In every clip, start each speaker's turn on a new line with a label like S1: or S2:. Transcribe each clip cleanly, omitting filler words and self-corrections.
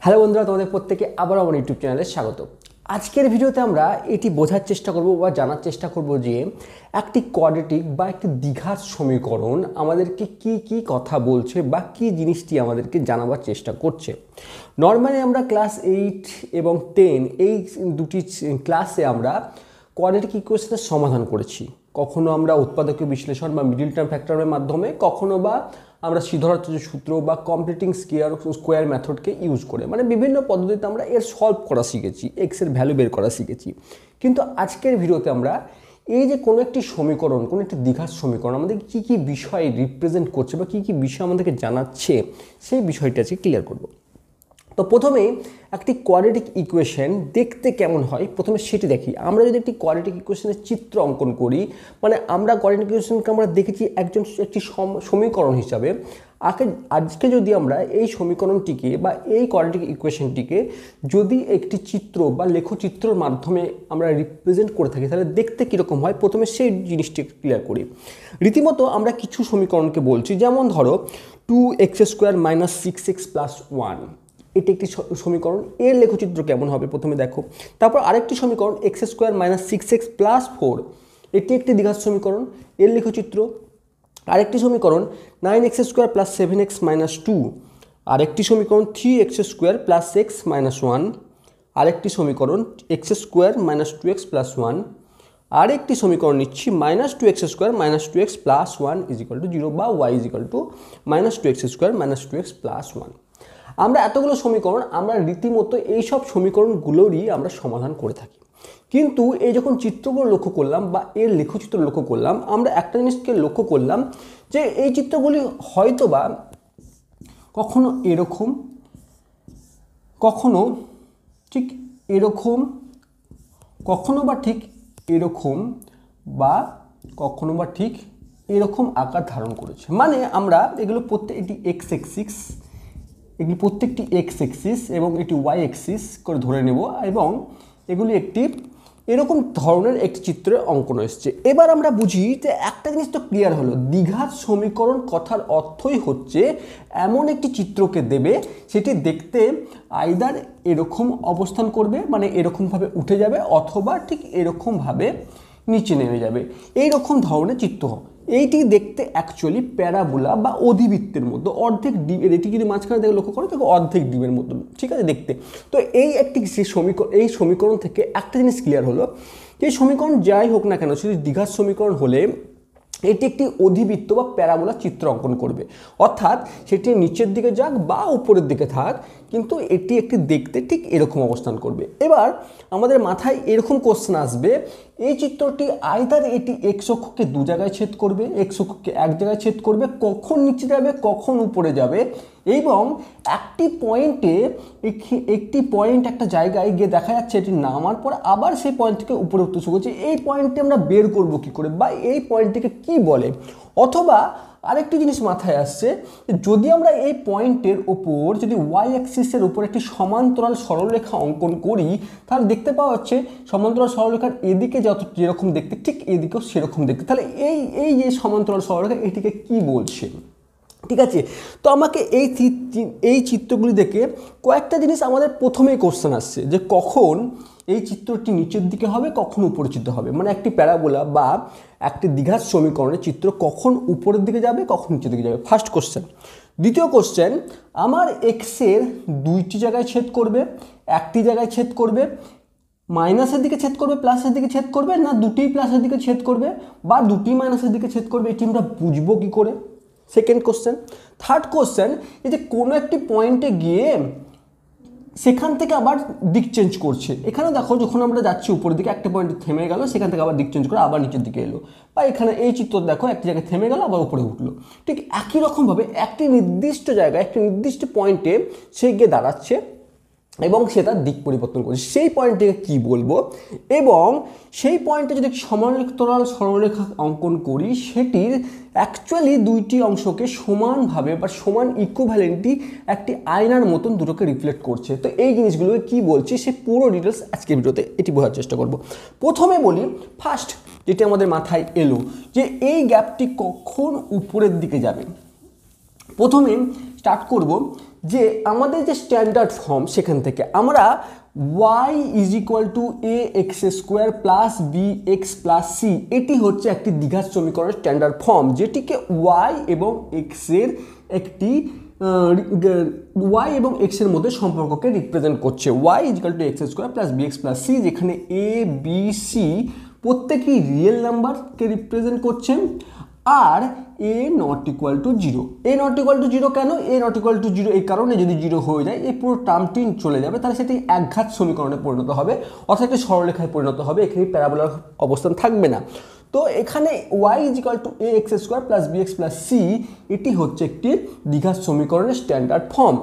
S1: Hello বন্ধুরা, তোমাদের প্রত্যেকে আবার আমার ইউটিউব চ্যানেলে স্বাগত। আজকের ভিডিওতে আমরা এটি বোঝার চেষ্টা করব বা জানার চেষ্টা করব যে একটি কোয়াড্রেটিক বা একটি দ্বিঘাত সমীকরণ আমাদেরকে কি কি কথা বলছে বা কি জিনিসটি আমাদেরকে জানাবার চেষ্টা করছে। নর্মালি আমরা ক্লাস 8 এবং 10 এই দুটি ক্লাসে আমরা কোয়াড্রেটিক ইকুয়েশনের সমাধান করেছি। কখনো আমরা উৎপাদকীয় বিশ্লেষণ বা মিডল টার্ম ফ্যাক্টরের মাধ্যমে, কখনো বা আমরা সিদ্ধার্থ সূত্র বা কমপ্লিটিং স্কোয়ার মেথডকে ইউজ করে, মানে বিভিন্ন পদ্ধতিতে আমরা এর সলভ করা শিখেছি, এক্স এর ভ্যালু বের করা শিখেছি। কিন্তু আজকের ভিডিওতে আমরা এই যে কোনো একটি সমীকরণ, কোনো একটি দ্বিঘাত সমীকরণ আমাদের কী কী বিষয় রিপ্রেজেন্ট করছে বা কী কী বিষয় আমাদেরকে জানাচ্ছে, সেই বিষয়টা আজকে ক্লিয়ার করব। তো প্রথমেই একটি কোয়াড্রেটিক ইকুয়েশন দেখতে কেমন হয় প্রথমে সেটি দেখি। আমরা যদি একটি কোয়াড্রেটিক ইকুয়েশনের চিত্র অঙ্কন করি, মানে আমরা কোয়াড্রেটিক ইকুয়েশনকে আমরা দেখেছি একটি সমীকরণ হিসাবে। আজকে যদি আমরা এই সমীকরণটিকে বা এই কোয়াড্রেটিক ইকুয়েশনটিকে যদি একটি চিত্র বা লেখচিত্রের মাধ্যমে আমরা রিপ্রেজেন্ট করে থাকি, তাহলে দেখতে কীরকম হয় প্রথমে সেই জিনিসটি ক্লিয়ার করি। রীতিমতো আমরা কিছু সমীকরণকে বলছি, যেমন ধরো 2x² - 6x + 1, এটি একটি সমীকরণ। এর লেখচিত্র কেমন হবে প্রথমে দেখো। তারপর আরেকটি সমীকরণ x² - 6x + 4, এটি একটি দ্বিঘাত সমীকরণ, এর লেখচিত্র। আরেকটি সমীকরণ 9x² + 7x - 2, আরেকটি সমীকরণ 3x² + x - 1, আরেকটি সমীকরণ x² - 2x + 1, আরেকটি সমীকরণ নিচ্ছি -2x² - 2x + 1 = 0 বা y - 2x² - 2x + 1। আমরা এতগুলো সমীকরণ, আমরা রীতিমতো এইসব সমীকরণগুলোরই আমরা সমাধান করে থাকি। কিন্তু এই যখন চিত্রগুলো লক্ষ্য করলাম বা এর লেখচিত্র লক্ষ্য করলাম, আমরা একটা জিনিসকে লক্ষ্য করলাম যে এই চিত্রগুলি হয়তো বা কখনো এরকম, কখনো ঠিক এরকম, কখনো বা ঠিক এরকম, বা কখনো বা ঠিক এরকম আকার ধারণ করেছে। মানে আমরা এগুলো প্রত্যেকটি এক্স এক্সিস, এগুলি প্রত্যেকটি এক্স এক্সিস এবং একটি ওয়াই এক্সিস করে ধরে নেব, এবং এগুলি একটি এরকম ধরনের একটি চিত্রের অঙ্কন এসছে। এবার আমরা বুঝি যে একটা জিনিস তো ক্লিয়ার হলো, দ্বিঘাত সমীকরণ কথার অর্থই হচ্ছে এমন একটি চিত্রকে দেবে, সেটি দেখতে আইদার এরকম অবস্থান করবে, মানে এরকমভাবে উঠে যাবে, অথবা ঠিক এরকমভাবে নিচে নেমে যাবে, এই রকম ধরনের চিত্র। এইটি দেখতে অ্যাকচুয়ালি প্যারাবোলা বা অধিবৃত্তের মতো, অর্ধেক ডিমের, এটি যদি মাঝখানে দেখে লক্ষ্য করো দেখো অর্ধেক ডিমের মতো, ঠিক আছে দেখতে। তো এই একটি এই সমীকরণ থেকে একটা জিনিস ক্লিয়ার হলো যে সমীকরণ যাই হোক না কেন, সেটি দ্বিঘাত সমীকরণ হলে এটি একটি অধিবৃত্ত বা প্যারাবোলা চিত্র অঙ্কন করবে, অর্থাৎ সেটি নিচের দিকে যাক বা উপরের দিকে থাক, কিন্তু এটি একটি দেখতে ঠিক এরকম অবস্থান করবে। এবার আমাদের মাথায় এরকম কোশ্চেন আসবে, এই চিত্রটি আইদার এটি এক্স অক্ষকে দু জায়গায় ছেদ করবে, এক্স অক্ষকে এক জায়গায় ছেদ করবে, কখন নিচে যাবে কখন উপরে যাবে, এবং একটি পয়েন্ট একটা জায়গায় গিয়ে দেখা যাচ্ছে এটি নামার পর আবার সেই পয়েন্ট থেকে উপরে উঠতে শুরু করছে। এই পয়েন্টটি আমরা বের করব কী করে, বা এই পয়েন্টটিকে কি বলে? অথবা আরেকটি জিনিস মাথায় আসছে, যদি আমরা এই পয়েন্টের ওপর যদি ওয়াই অ্যাক্সিসের উপর একটি সমান্তরাল সরলরেখা অঙ্কন করি, তাহলে দেখতে পাওয়া হচ্ছে সমান্তরাল সরলরেখার এদিকে যেরকম দেখতে ঠিক এদিকেও সেরকম দেখতে। তাহলে এই যে সমান্তরাল সরলরেখা, এটিকে কি বলছে? ঠিক আছে, তো আমাকে এই চিত্রগুলি দেখে কয়েকটা জিনিস আমাদের প্রথমেই কোশ্চেন আসছে, যে কখন এই চিত্রটি নিচের দিকে হবে, কখন উপরের দিকে হবে, মানে একটি প্যারাবোলা বা একটি দ্বিঘাত সমীকরণের চিত্র কখন উপরের দিকে যাবে কখন নিচের দিকে যাবে, ফার্স্ট কোশ্চেন। দ্বিতীয় কোশ্চেন, আমার এক্সের দুইটি জায়গায় ছেদ করবে, একটি জায়গায় ছেদ করবে, মাইনাসের দিকে ছেদ করবে প্লাসের দিকে ছেদ করবে, না দুটি প্লাসের দিকে ছেদ করবে বা দুটি মাইনাসের দিকে ছেদ করবে, এটি আমরা বুঝবো কী করে? Second question. থার্ড কোশ্চেন, এই যে কোনো একটি পয়েন্টে গিয়ে সেখান থেকে আবার দিক চেঞ্জ করছে। এখানে দেখো যখন আমরা যাচ্ছি উপরের দিকে, একটা পয়েন্টে থেমে গেল, সেখান থেকে আবার দিক চেঞ্জ করে আবার নিচের দিকে এলো, বা এখানে এই চিত্র দেখো একটি জায়গায় থেমে গেল আবার উপরে উঠলো। ঠিক একই রকমভাবে একটি নির্দিষ্ট জায়গায় একটি নির্দিষ্ট পয়েন্টে সে গিয়ে দাঁড়াচ্ছে এবং সে তার দিক পরিবর্তন করছে, সেই পয়েন্টটিকে কি বলবো? এবং সেই পয়েন্টে যদি সমান্তরাল সরলরেখা অঙ্কন করি, সেটির অ্যাকচুয়ালি দুইটি অংশকে সমানভাবে বা সমান ইকুইভ্যালেন্টলি একটি আয়নার মতন দুটোকে রিফ্লেক্ট করছে। তো এই জিনিসগুলোকে কি বলছি সে পুরো ডিটেলস আজকের ভিডিওতে এটি বোঝার চেষ্টা করব। প্রথমে বলি, ফার্স্ট যেটি আমাদের মাথায় এলো যে এই গ্যাপটি কখন উপরের দিকে যাবে। প্রথমে স্টার্ট করব যে আমাদের যে স্ট্যান্ডার্ড ফর্ম সেখান থেকে আমরা y is equal to a x square plus b x plus c, এটি হচ্ছে একটি দ্বিঘাত সমীকরণের স্ট্যান্ডার্ড ফর্ম, যেটিকে y এবং x এর একটি y এবং x এর মধ্যে সম্পর্ককে রিপ্রেজেন্ট করছে। y is equal to x square plus b x plus c, যেখানে এ বি সি প্রত্যেকেই রিয়েল নাম্বারকে রিপ্রেজেন্ট করছেন, আর a not equal to zero. A not equal to zero কেন? A not equal to zero এই কারণে, যদি zero হয়ে যায় এই পুরো টার্মটি চলে যাবে, তাহলে সেটি একঘাত সমীকরণে পরিণত হবে, অর্থাৎ একটি সরলরেখায় পরিণত হবে, এখানে প্যারাবোলার অবস্থান থাকবে না। তো এখানে y is equal to a x square plus b x plus c, এটি হচ্ছে একটি দ্বিঘাত সমীকরণের স্ট্যান্ডার্ড ফর্ম।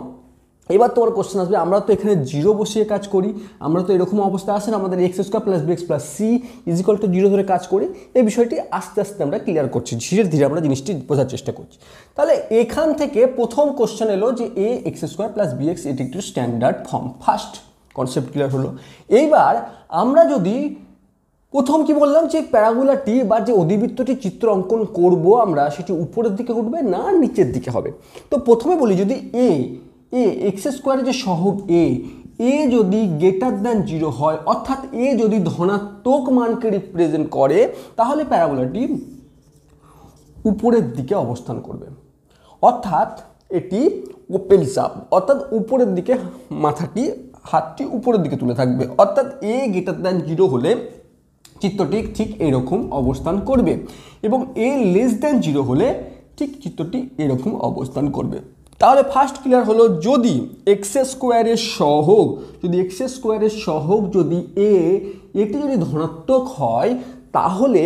S1: এবার তোমার কোশ্চেন আসবে, আমরা তো এখানে জিরো বসিয়ে কাজ করি, আমরা তো এরকম অবস্থা আসে না, আমাদের x square plus b x plus c is equal to zero ধরে কাজ করি। এই বিষয়টি আস্তে আস্তে আমরা ক্লিয়ার করছি, ধীরে ধীরে আমরা জিনিসটি বোঝার চেষ্টা করছি। তাহলে এখান থেকে প্রথম কোশ্চেন এলো যে a x square plus b x এটি একটি standard form, first concept clear হলো। এইবার আমরা যদি প্রথম কি বললাম যে প্যারাবোলাটি বা যে অধিবৃত্তটি চিত্র অঙ্কন করব আমরা, সেটি উপরের দিকে উঠবে না নিচের দিকে হবে। তো প্রথমে বলি, যদি এ এক্স স্কোয়ারের যে সহগ এ যদি গ্রেটার দ্যান জিরো হয়, অর্থাৎ এ যদি ধনাত্মক মানকে রিপ্রেজেন্ট করে, তাহলে প্যারাবোলাটি উপরের দিকে অবস্থান করবে, অর্থাৎ এটি ওপেন আপ, অর্থাৎ উপরের দিকে মাথাটি হাতটি উপরের দিকে তুলে থাকবে, অর্থাৎ এ গ্রেটার দ্যান জিরো হলে চিত্রটি ঠিক এরকম অবস্থান করবে, এবং এ লেস দ্যান জিরো হলে ঠিক চিত্রটি এরকম অবস্থান করবে। তাহলে ফার্স্ট ক্লিয়ার হলো, যদি এক্স স্কোয়ারের সহগ যদি এটি যদি ধনাত্মক হয়, তাহলে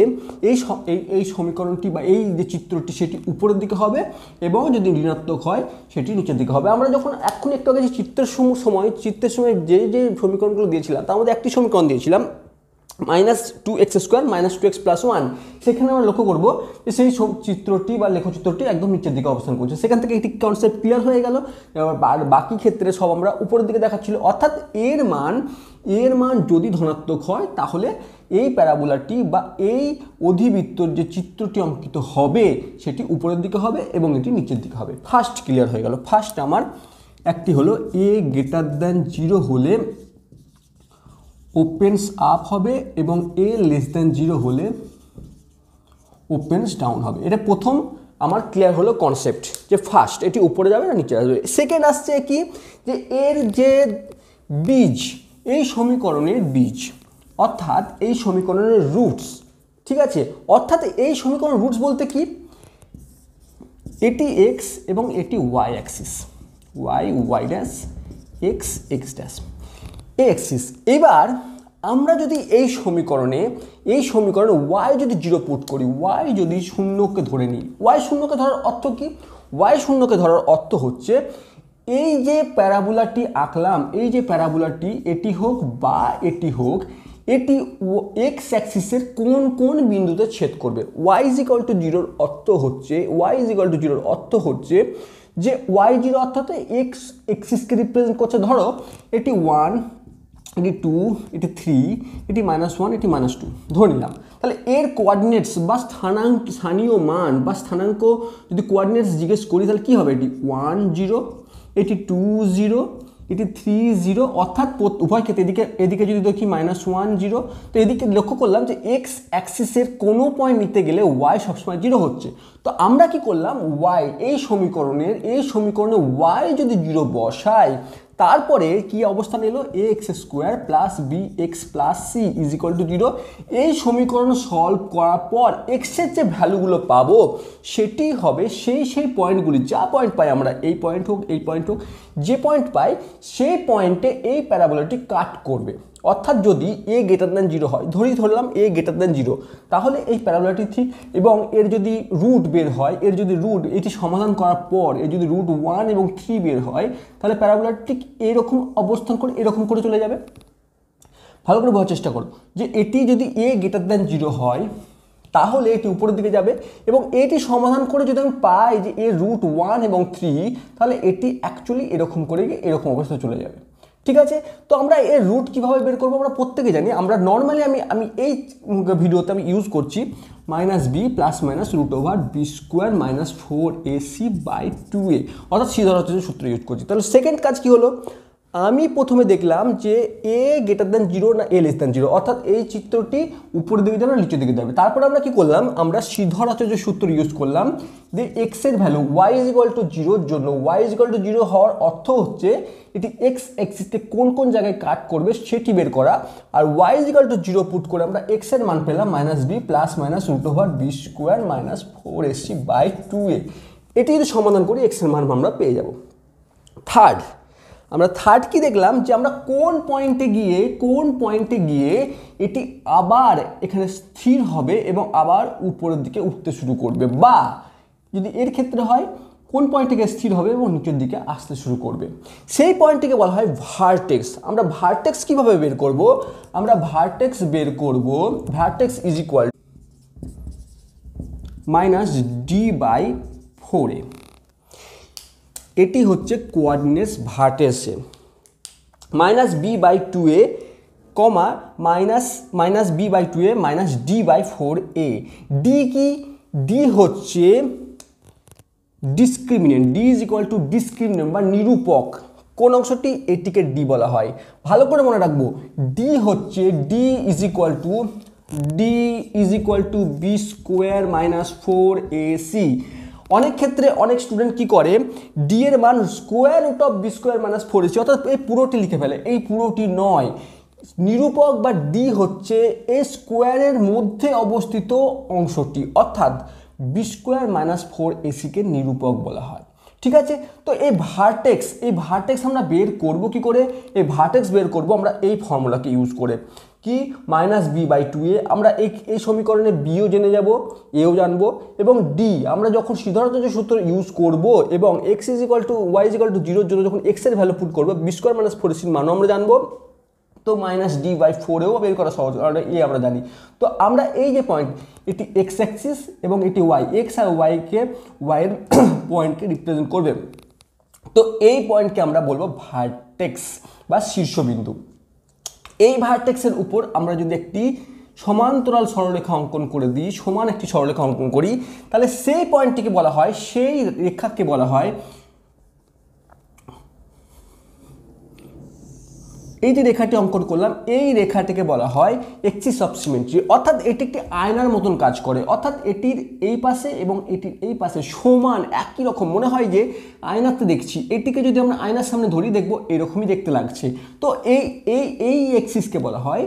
S1: এই সমীকরণটি বা এই যে চিত্রটি সেটি উপরের দিকে হবে, এবং যদি ঋণাত্মক হয় সেটি নিচের দিকে হবে। আমরা যখন এখন একটু আগে যে চিত্রের সময় যে সমীকরণগুলো দিয়েছিলাম, তার মধ্যে একটি সমীকরণ দিয়েছিলাম minus two x square minus two x plus one, সেখানে আমরা লক্ষ্য করবো যে সেই চিত্রটি বা লেখচিত্রটি একদম নিচের দিকে অবস্থান করছে। সেখান থেকে একটি কনসেপ্ট ক্লিয়ার হয়ে গেল। আর বাকি ক্ষেত্রে সব আমরা উপরের দিকে দেখাচ্ছিল, অর্থাৎ এর মান যদি ধনাত্মক হয়, তাহলে এই প্যারাবোলাটি বা এই অধিবৃত্তর যে চিত্রটি অঙ্কিত হবে সেটি উপরের দিকে হবে এবং এটি নিচের দিকে হবে। ফার্স্ট ক্লিয়ার হয়ে গেল। ফার্স্ট আমার একটি হলো এ গ্রেটার দ্যান জিরো হলে ওপেন্স আপ হবে এবং এ লেস দ্যান জিরো হলে ওপেন্স ডাউন হবে। এটা প্রথম আমার ক্লিয়ার হলো কনসেপ্ট, যে ফার্স্ট এটি উপরে যাবে না নিচে আসবে। সেকেন্ড আসছে কি, যে এর যে বীজ, এই সমীকরণের বীজ, অর্থাৎ এই সমীকরণের রুটস, ঠিক আছে, অর্থাৎ এই সমীকরণের রুটস বলতে কি, এটি এক্স এবং এটি y axis, y dash x dash axis. এবার আমরা যদি এই সমীকরণে y যদি জিরো পুট করি, y যদি শূন্যকে ধরে নিই, y শূন্যকে ধরার অর্থ কি? y শূন্যকে ধরার অর্থ হচ্ছে এই যে প্যারাবোলাটি আঁকলাম, এই যে প্যারাবোলাটি এটি হোক বা এটি হোক, এটি এক্স অ্যাক্সিসের কোন বিন্দুতে ছেদ করবে। y ইজ ইকুয়াল টু জিরোর অর্থ হচ্ছে যে y0 অর্থাৎ এক্স অ্যাক্সিসকে রিপ্রেজেন্ট করছে। ধরো এটি 1, এটি 2, এটি 3, এটি -1, এটি -2 ধরে নিলাম। তাহলে এর কোঅর্ডিনেটস বা স্থানীয় মান বা স্থানাঙ্ক যদি কোঅর্ডিনেটস জিজ্ঞেস করি, তাহলে কী হবে? এটি 1 0, এটি 2 0, এটি 3 0, অর্থাৎ উভয় ক্ষেত্রে এদিকে যদি দেখি -1 0, তো এদিকে লক্ষ্য করলাম যে এক্স অ্যাক্সিসের কোনো পয়েন্ট নিতে গেলে ওয়াই সবসময় 0 হচ্ছে। তো আমরা কি করলাম, ওয়াই এই সমীকরণে ওয়াই যদি 0 বসাই, তারপরে কি অবস্থান এলো, a x square plus b x plus c is equal to 0। এই সমীকরণ সলভ করার পর এক্সের যে ভ্যালুগুলো পাবো সেটি হবে সেই পয়েন্টগুলি, যা পয়েন্ট পাই আমরা, এই পয়েন্ট হোক যে পয়েন্ট পাই সেই পয়েন্টে এই প্যারাবোলাটি কাট করবে। অর্থাৎ যদি এ গ্রেটার দ্যান 0 হয়, ধরলাম এ গ্রেটার দ্যান 0, তাহলে এই প্যারাবোলাটি ঠিক, এবং এর যদি রুট বের হয়, এটি সমাধান করার পর এর যদি রুট 1 এবং 3 বের হয়, তাহলে প্যারাবোলাটি ঠিক এরকম অবস্থান করে এরকম করে চলে যাবে। ভালো করে বোঝার চেষ্টা করো যে এটি যদি এ গ্রেটার দ্যান 0 হয়, তাহলে এটি উপরের দিকে যাবে, এবং এটি সমাধান করে যদি আমি পাই যে এর রুট 1 এবং 3, তাহলে এটি অ্যাকচুয়ালি এরকম করে গিয়ে এরকম অবস্থায় চলে যাবে। ঠিক আছে। তো আমরা এর রুট কীভাবে বের করবো আমরা প্রত্যেকে জানি। আমরা নর্মালি আমি এই ভিডিওতে আমি ইউজ করছি -b ± √b² - 4ac/2a, অর্থাৎ সি ধরা সূত্র ইউজ করছি। তাহলে সেকেন্ড কাজ কি হলো, আমি প্রথমে দেখলাম যে a > 0 না a < 0, অর্থাৎ এই চিত্রটি উপরের দিকে যাবে না নিচের দিকে যাবে। তারপরে আমরা কি করলাম, আমরা শ্রীধর আচার্যের সূত্র ইউজ করলাম যে x এর ভ্যালু y = 0 এর জন্য y = 0 হওয়ার অর্থ হচ্ছে এটি x অ্যাক্সিসকে কোন কোন জায়গায় কাট করবে সেটি বের করা, আর y = 0 পুট করে আমরা x এর মান পেলাম -b ± √b² - 4ac/2a। এটি যদি সমাধান করি x এর মান আমরা পেয়ে যাব। থার্ড কি দেখলাম যে আমরা কোন পয়েন্টে গিয়ে এটি আবার এখানে স্থির হবে এবং আবার উপরের দিকে উঠতে শুরু করবে, বা যদি এর ক্ষেত্রে হয় কোন পয়েন্টে গিয়ে স্থির হবে এবং নিচের দিকে আসতে শুরু করবে, সেই পয়েন্টটিকে বলা হয় ভার্টেক্স। আমরা ভার্টেক্স কিভাবে বের করব, আমরা ভার্টেক্স বের করব ভার্টেক্স = -d/4a। এটি হচ্ছে কোঅর্ডিনেটস ভার্টেক্সে -b/2a, -b/2a -d/4a। ডি কি, ডি হচ্ছে ডিসক্রিমিনেন্ট, d = ডিসক্রিমিনেন্ট বা নিরূপক। কোন অংশটি, এটিকে ডি বলা হয়। ভালো করে মনে রাখবো, ডি হচ্ছে d = b² - 4ac। অনেক ক্ষেত্রে অনেক স্টুডেন্ট কি করে, ডি এর মান √b² - 4ac, অর্থাৎ এই পুরোটি লিখে ফেলে। এই পুরোটি নয়, নিরূপক বা ডি হচ্ছে এই স্কোয়ারের মধ্যে অবস্থিত অংশটি, অর্থাৎ b² - 4ac কে নিরূপক বলা হয়। ঠিক আছে। তো এই ভার্টেক্স আমরা বের করব কি করে, এই ভার্টেক্স বের করব আমরা এই ফর্মুলাকে ইউজ করে, কি -b/2a। আমরা এই সমীকরণে বিও জেনে যাব, এও জানবো, এবং ডি আমরা যখন শ্রীধর আচার্য সূত্র ইউজ করব এবং x = y = 0 এর জন্য যখন x এর ভ্যালু পুট করবো b² - 4ac এর মানও আমরা জানবো, তো -d/4এও বের করা সহজ, কারণ এ আমরা জানি। তো আমরা এই যে পয়েন্ট, এটি x অ্যাক্সিস এবং এটি y, x আর y এর পয়েন্টকে রিপ্রেজেন্ট করবে। তো এই পয়েন্টকে আমরা বলবো ভার্টেক্স বা শীর্ষবিন্দু। এই ভার্টেক্সের উপর আমরা যদি একটি সমান্তরাল সরলরেখা অঙ্কন করে দিই, সমান একটি সরলরেখা অঙ্কন করি, তাহলে সেই পয়েন্টটিকে বলা হয়, সেই রেখাকে বলা হয়, এই যে রেখাটি অঙ্কন করলাম এই রেখাটিকে বলা হয় এক্সিস অফ সিমেট্রি, অর্থাৎ এটি একটি আয়নার মতন কাজ করে, অর্থাৎ এটির এই পাশে এবং এটির এই পাশে সমান একই রকম মনে হয় যে আয়নাতে দেখছি। এটিকে যদি আমরা আয়নার সামনে ধরি দেখবো এরকমই দেখতে লাগছে। তো এই এক্সিসকে বলা হয়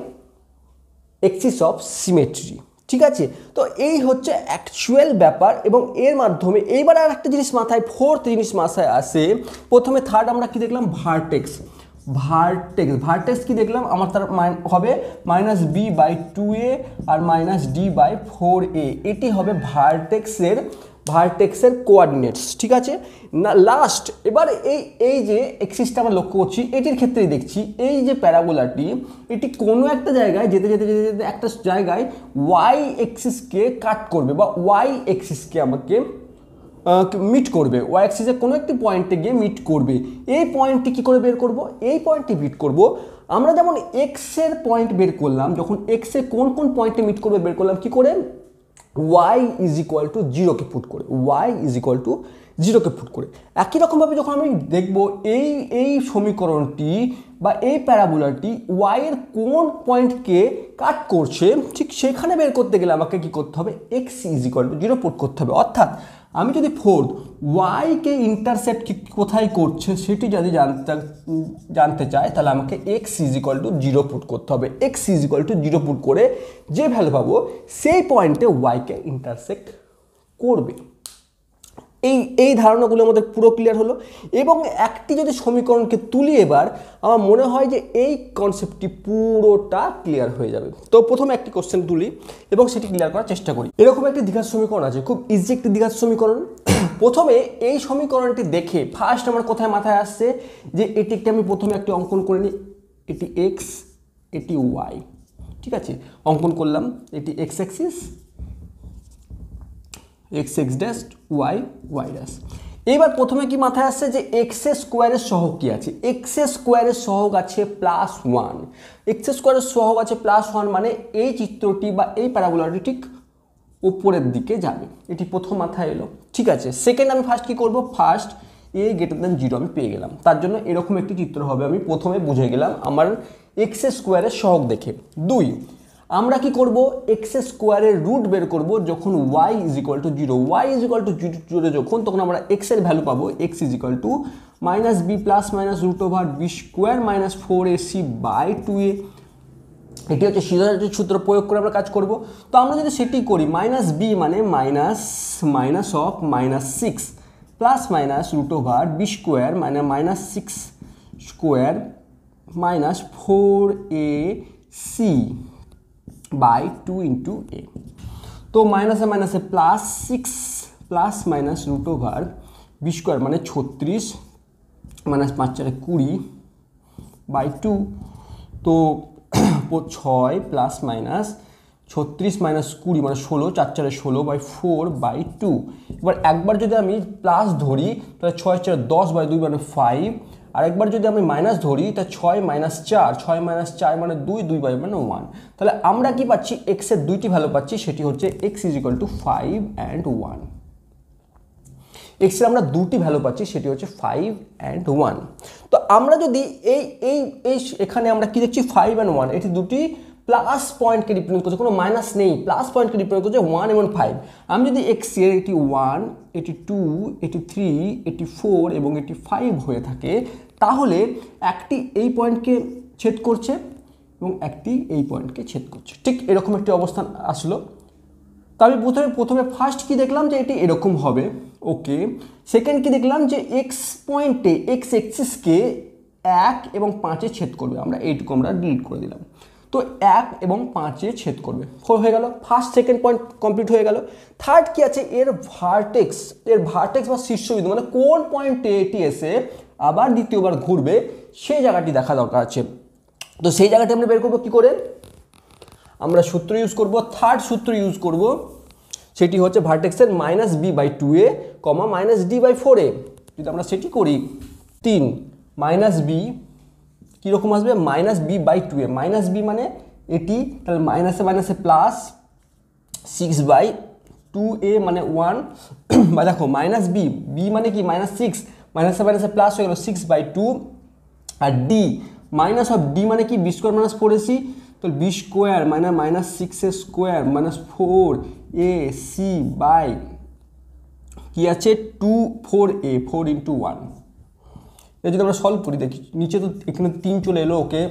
S1: এক্সিস অফ সিমেট্রি। ঠিক আছে। তো এই হচ্ছে অ্যাকচুয়াল ব্যাপার, এবং এর মাধ্যমে এইবার আর একটা জিনিস মাথায়, ফোর্থ জিনিস মাথায় আসে। প্রথমে থার্ড আমরা কি দেখলাম, ভার্টেক্স কি দেখলাম, আমার তার হবে -b/2a আর -d/4a। এটি হবে ভার্টেক্সের কোঅর্ডিনেটস। ঠিক আছে না। লাস্ট এবার এই যে এক্সিসটা আমরা লক্ষ্য করছি, এটির ক্ষেত্রেই দেখছি এই যে প্যারাবোলাটি, এটি কোনো একটা জায়গায় যেতে একটা জায়গায় ওয়াই এক্সিসকে কাট করবে বা ওয়াই এক্সিসকে আমাকে মিট করবে, ওয়াই অ্যাক্সিসের কোনো একটি পয়েন্টে গিয়ে মিট করবে। এই পয়েন্টটি কী করে বের করব, এই পয়েন্টটি মিট করব আমরা যেমন এক্সের পয়েন্ট বের করলাম, যখন এক্সে কোন কোন পয়েন্টে মিট করবে বের করলাম কি করে, y = 0 কে পুট করে, একই রকমভাবে যখন আমি দেখব এই সমীকরণটি বা এই প্যারাবোলাটি y এর কোন পয়েন্টকে কাট করছে, ঠিক সেখানে বের করতে গেলে আমাকে কি করতে হবে, x = 0 পুট করতে হবে। অর্থাৎ আমি যদি ফোর্থ y কে ইন্টারসেপ্ট কোথায় করছে সেটি যদি জানতে চাই, তাহলে আমাকে x = 0 পুট করতে হবে। x = 0 পুট করে যে ভ্যালু পাবো সেই পয়েন্টে y কে ইন্টারসেক্ট করবে। এই ধারণাগুলো আমাদের পুরো ক্লিয়ার হলো। এবং একটি যদি সমীকরণকে তুলি এবার, আমার মনে হয় যে এই কনসেপ্টটি পুরোটা ক্লিয়ার হয়ে যাবে। তো প্রথমে একটি কোশ্চেন তুলি এবং সেটি ক্লিয়ার করার চেষ্টা করি। এরকম একটি দ্বিঘাত সমীকরণ আছে, খুব ইজি একটি দ্বিঘাত সমীকরণ। প্রথমে এই সমীকরণটি দেখে ফার্স্ট আমার কোথায় মাথায় আসছে যে এটিকে আমি প্রথমে একটি অঙ্কন করে নিই, এটি x, এটি y। ঠিক আছে, অঙ্কন করলাম, এটি x Axis, x dash y dash. এইবার প্রথমে কি মাথায় আসছে যে এক্স স্কোয়ারের সহগ কি আছে, এক্স স্কোয়ারের সহগ আছে +1, এক্স স্কোয়ারের সহগ আছে +1 মানে এই চিত্রটি বা এই প্যারাবোলাটি ঠিক উপরের দিকে যাবে, এটি প্রথম মাথায় এলো। ঠিক আছে, সেকেন্ড আমি ফার্স্ট কি করব, ফার্স্ট a > 0 আমি পেয়ে গেলাম, তার জন্য এরকম একটি চিত্র হবে, আমি প্রথমে বুঝে গেলাম আমার এক্স স্কোয়ারের সহগ দেখে। 2 আমরা কি করব, এক্স স্কোয়ারের রুট বের করব যখন y = 0, y = 0 যখন, তখন আমরা x এর ভ্যালু পাবো x = -b ± √b² - 4ac/2a। এটি হচ্ছে সিদ্ধান্তের সূত্র প্রয়োগ করে আমরা কাজ করব। তো আমরা যদি সেটি করি, -b মানে minus of -6 plus minus √b² মানে -6² মাইনাস 4ac/2 × a। তো মাইনাসে মাইনাসে +6 প্লাস মাইনাস √b² মানে 36 মাইনাস 5 × 4 = 20/2। তো 6 প্লাস মাইনাস 36 মাইনাস 20 মানে 16, 4 × 4 = 16/4/2। এবার একবার যদি আমি প্লাস ধরি তাহলে 6 × 4 = 10/2 মানে 5, আর একবার যদি আমি মাইনাস ধরি তাহলে 6 - 4, 6 - 4 মানে 2, 2/2 মানে 1। তাহলে আমরা কি পাচ্ছি, x এর দুইটি ভ্যালু পাচ্ছি, সেটি হচ্ছে x = 5 and 1। x এর আমরা দুটি ভ্যালু পাচ্ছি, সেটি হচ্ছে 5 and 1। তো আমরা যদি এই এই এই এখানে আমরা কি দেখছি, 5 and 1 এটি দুটি প্লাস পয়েন্টকে রিপ্রেজেন্ট করছে, কোনো মাইনাস নেই, প্লাস পয়েন্টকে রিপ্রেজেন্ট করছে 1 এবং 5। আমি যদি x এর এটি 1, এটি 2, এটি 3, এটি 4 এবং এটি 5 হয়ে থাকে, তাহলে একটি এই পয়েন্টকে ছেদ করছে এবং একটি এই পয়েন্টকে ছেদ করছে, ঠিক এরকম একটি অবস্থান আসলো। তো আমি প্রথমে ফার্স্ট কি দেখলাম যে এটি এরকম হবে, ওকে। সেকেন্ড কি দেখলাম যে এক্স পয়েন্টে এক্স এক্সিসকে 1 এবং 5-এ ছেদ করবে, আমরা এইটুকু আমরা ডিলিট করে দিলাম। তো 1 এবং 5-এ ছেদ করবে, হয়ে গেল, ফার্স্ট সেকেন্ড পয়েন্ট কমপ্লিট হয়ে গেল। থার্ড কি আছে, এর ভার্টেক্স বা শীর্ষবিন্দু মানে কোন পয়েন্টে এটি এসে আবার দ্বিতীয়বার ঘুরবে সেই জায়গাটি দেখা দরকার আছে। তো সেই জায়গাটি আমরা বের করবো কি করে, আমরা সূত্র ইউজ করব, থার্ড সূত্র ইউজ করব, সেটি হচ্ছে ভার্টেক্সের -b/2a, -d/4a। যদি আমরা সেটি করি 3 - b কীরকম আসবে, -b/2a, -b মানে এটি, তাহলে মাইনাসে মাইনাসে প্লাস 6/2a মানে 1, বা দেখো -b, b মানে কি -6, মাইনাসে মাইনাসে প্লাস হয়ে গেল 6/2, আর d মাইনাস অফ d মানে কি b² - 4ac, তো b² মানে -6a² মানে 4ac বাই কি আছে 4a, 4 × 1। এটা যদি আমরা সলভ করি, দেখি নিচে তো এখানে 3 চলে এলো, ওকে।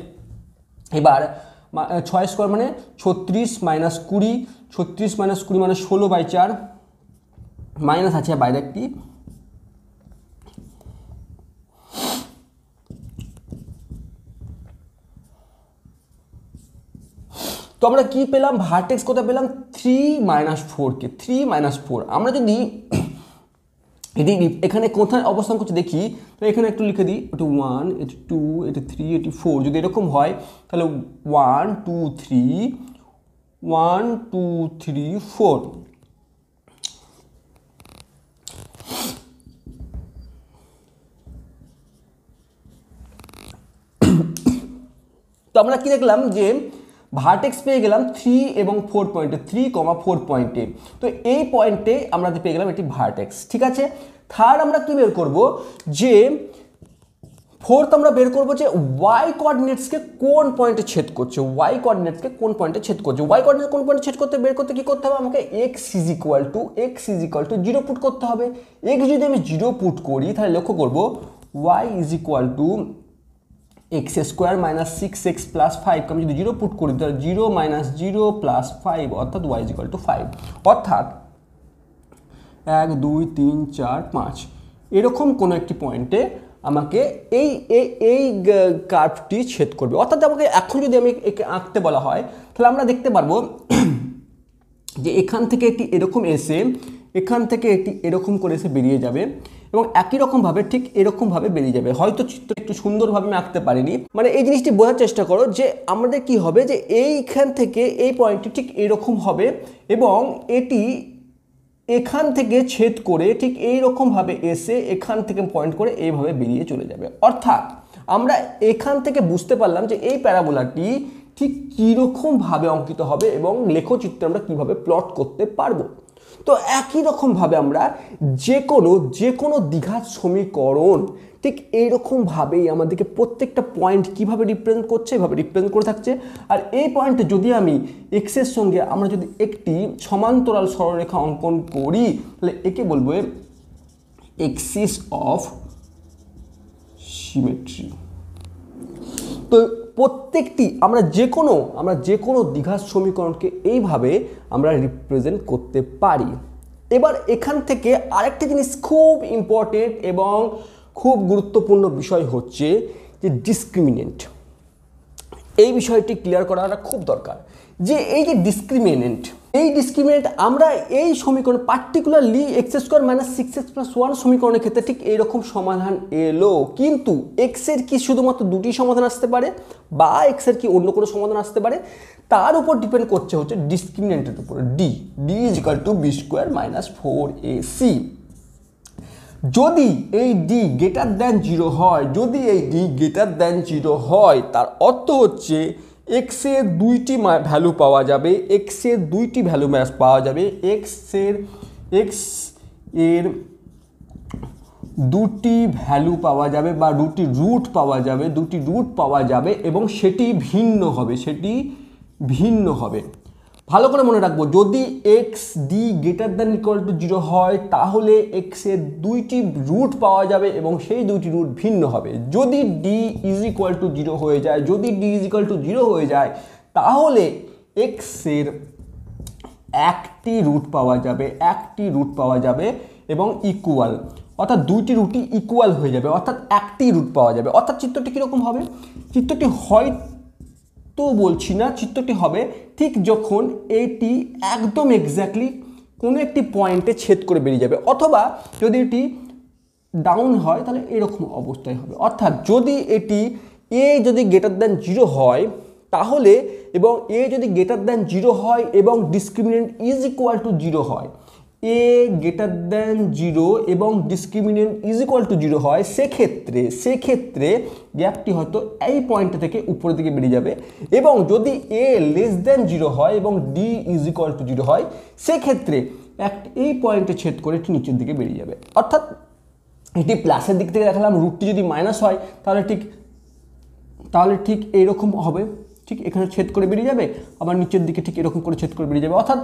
S1: এবার 6² মানে 36 - 20, 36 - 20 মানে 16/4, মাইনাস আছে বাইরে একটি, তো আমরা কি পেলাম, ভার্টেক্স কোথায় পেলাম, 3 - 4কে, 3 - 4। আমরা যদি এটি এখানে কোথায় অবস্থান করছে দেখি, তো এখানে একটু লিখে দিই, এটি 1, এটি 2, এটি 3, এটি 4। যদি এরকম হয় তাহলে 1 2 3 1 2 3 4। তো আমরা কি দেখলাম যে ভার্টেক্স পেয়ে গেলাম 3 এবং 4 পয়েন্টে, 3, 4 পয়েন্টে। তো এই পয়েন্টে আমরা পেয়ে গেলাম এটি ভার্টেক্স, ঠিক আছে। থার্ড আমরা কি বের করব, যে ফোর্থ আমরা বের করব যে y কোঅর্ডিনেটসকে কোন পয়েন্টে ছেদ করছে, y কোঅর্ডিনেটসকে কোন পয়েন্টে ছেদ করছে, y কোঅর্ডিনেটস কোন পয়েন্টে ছেদ করতে বের করতে কি করতে হবে, আমাকে x = 0 পুট করতে হবে। x যদি আমি 0 পুট করি তাহলে লক্ষ্য করব y = x² - 6x + 5, আমি যদি 0 পুট করি তাহলে 0 - 0 + 5 অর্থাৎ y = 5, অর্থাৎ 1 2 3 4 5 এরকম কোনো একটি পয়েন্টে আমাকে এই কার্ভটি ছেদ করবে। অর্থাৎ আমাকে এখন যদি আমি একে আঁকতে বলা হয় তাহলে আমরা দেখতে পারবো যে এখান থেকে এটি এরকম এসে এখান থেকে এটি এরকম করে এসে বেরিয়ে যাবে এবং একই রকমভাবে ঠিক এরকমভাবে বেরিয়ে যাবে। হয়তো চিত্র একটু সুন্দরভাবে আমি আঁকতে পারিনি, মানে এই জিনিসটি বোঝার চেষ্টা করো যে আমাদের কি হবে, যে এইখান থেকে এই পয়েন্টটি ঠিক এরকম হবে এবং এটি এখান থেকে ছেদ করে ঠিক এইরকমভাবে এসে এখান থেকে পয়েন্ট করে এইভাবে বেরিয়ে চলে যাবে। অর্থাৎ আমরা এখান থেকে বুঝতে পারলাম যে এই প্যারাবোলাটি ঠিক কীরকমভাবে অঙ্কিত হবে এবং লেখচিত্রে আমরা কীভাবে প্লট করতে পারবো। তো একই রকমভাবে আমরা যে কোনো দ্বিঘাত সমীকরণ ঠিক এইরকমভাবেই আমাদেরকে প্রত্যেকটা পয়েন্ট কীভাবে রিপ্রেজেন্ট করছে, এভাবে রিপ্রেজেন্ট করে থাকছে। আর এই পয়েন্টে যদি আমি এক্সের সঙ্গে আমরা যদি একটি সমান্তরাল সরলরেখা অঙ্কন করি তাহলে একে বলবো এক্সিস অফ সিমেট্রি। তো প্রত্যেকটি আমরা যে কোনো দ্বিঘাত সমীকরণকে এইভাবে আমরা রিপ্রেজেন্ট করতে পারি। এবার এখান থেকে আরেকটা জিনিস খুব ইম্পর্টেন্ট এবং খুব গুরুত্বপূর্ণ বিষয় হচ্ছে যে ডিসক্রিমিনেন্ট। এই বিষয়টি ক্লিয়ার করাটা খুব দরকার যে এই যে ডিসক্রিমিনেন্ট আমরা এই সমীকরণ particularly x square minus 6x + 1 সমীকরণের ক্ষেত্রে ঠিক এইরকম সমাধান এলো, কিন্তু এক্সের কি শুধুমাত্র দুটি সমাধান আসতে পারে বা এক্সের কি অন্য কোনো সমাধান আসতে পারে, তার উপর ডিপেন্ড করছে হচ্ছে ডিসক্রিমিনেন্টের উপর। D = b² - 4ac। যদি এই d > 0 হয়, তার অর্থ হচ্ছে x এর দুইটি ভ্যালু পাওয়া যাবে, x এর দুটি ভ্যালু পাওয়া যাবে বা দুটি রুট পাওয়া যাবে এবং সেটি ভিন্ন হবে। ভালো করে মনে রাখবো, যদি d > 0 হয় তাহলে x এর দুইটি রুট পাওয়া যাবে এবং সেই দুইটি রুট ভিন্ন হবে। যদি d = 0 হয়ে যায় তাহলে x এর একটি রুট পাওয়া যাবে এবং ইকুয়াল, অর্থাৎ দুইটি রুটই ইকুয়াল হয়ে যাবে, অর্থাৎ একটি রুট পাওয়া যাবে। অর্থাৎ চিত্রটি কীরকম হবে? চিত্রটি হয়তো বলছি না, চিত্রটি হবে ঠিক যখন এটি একদম এক্স্যাক্টলি কোনো একটি পয়েন্টে ছেদ করে বেরিয়ে যাবে, অথবা যদি এটি ডাউন হয় তাহলে এরকম অবস্থায় হবে। অর্থাৎ যদি এটি যদি > 0 হয় তাহলে এবং যদি > 0 হয় এবং ডিসক্রিমিনেন্ট = 0 হয়, > 0 এবং ডিসক্রিমিনেন্ট = 0 হয়, সেক্ষেত্রে গ্যাপটি হয়তো এই পয়েন্ট থেকে উপরের দিকে বেরিয়ে যাবে। এবং যদি <0 হয় এবং d = 0 হয়, সেক্ষেত্রে এই পয়েন্টে ছেদ করে এটি নিচের দিকে বেরিয়ে যাবে। অর্থাৎ এটি প্লাসের দিক থেকে দেখালাম, রুটটি যদি মাইনাস হয় তাহলে ঠিক এইরকম হবে, ঠিক এখানে ছেদ করে বেরিয়ে যাবে, আবার নিচের দিকে ঠিক এরকম করে ছেদ করে বেরিয়ে যাবে। অর্থাৎ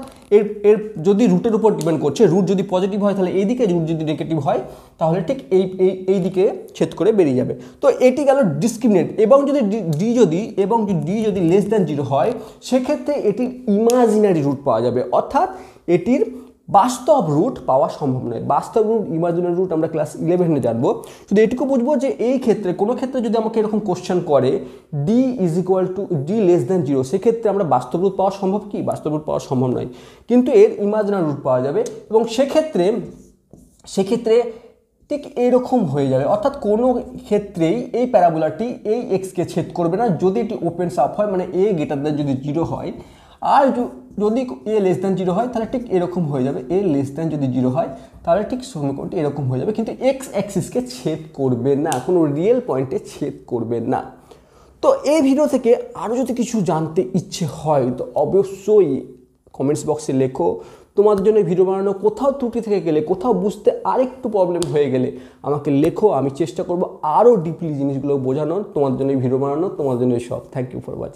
S1: এর যদি রুটের উপর ডিপেন্ড করছে, রুট যদি পজিটিভ হয় তাহলে এই দিকে, রুট যদি নেগেটিভ হয় তাহলে ঠিক এই দিকে ছেদ করে বেরিয়ে যাবে। তো এটি গেল ডিসক্রিমিনেন্ট। এবং যদি d যদি <0 হয়, সেক্ষেত্রে এটির ইমাজিনারি রুট পাওয়া যাবে, অর্থাৎ এটির বাস্তব রুট পাওয়া সম্ভব নয়। বাস্তব রুট, ইমাজিনারি রুট আমরা ক্লাস 11-এ জানবো। শুধু এটুকু বুঝবো যে এই ক্ষেত্রে কোনো ক্ষেত্রে যদি আমাকে এরকম কোশ্চেন করে d <0, সেক্ষেত্রে আমরা বাস্তব রুট পাওয়া সম্ভব কি? বাস্তব রুট পাওয়া সম্ভব নয়, কিন্তু এর ইমাজিনারি রুট পাওয়া যাবে এবং সেক্ষেত্রে ঠিক এরকম হয়ে যাবে। অর্থাৎ কোনো ক্ষেত্রেই এই প্যারাবোলাটি এই এক্সকে ছেদ করবে না যদি এটি ওপেন সাপ হয়, মানে যদি 0 হয়। আর যদি <0 হয় তাহলে ঠিক এরকম হয়ে যাবে, যদি 0 হয় তাহলে ঠিক সমীকরণটি এরকম হয়ে যাবে, কিন্তু এক্স অ্যাক্সিসকে ছেদ করবে না, কোনো রিয়েল পয়েন্টে ছেদ করবে না। তো এই ভিডিও থেকে আরও যদি কিছু জানতে ইচ্ছে হয় তো অবশ্যই কমেন্টস বক্সে লেখো। তোমাদের জন্য ভিডিও বানানো কোথাও ত্রুটি থেকে গেলে, কোথাও বুঝতে আরেকটু প্রবলেম হয়ে গেলে আমাকে লেখো, আমি চেষ্টা করব আরও ডিপলি জিনিসগুলো বোঝানোর, তোমাদের জন্য ভিডিও বানানো, তোমাদের জন্য সব। Thank you for watching.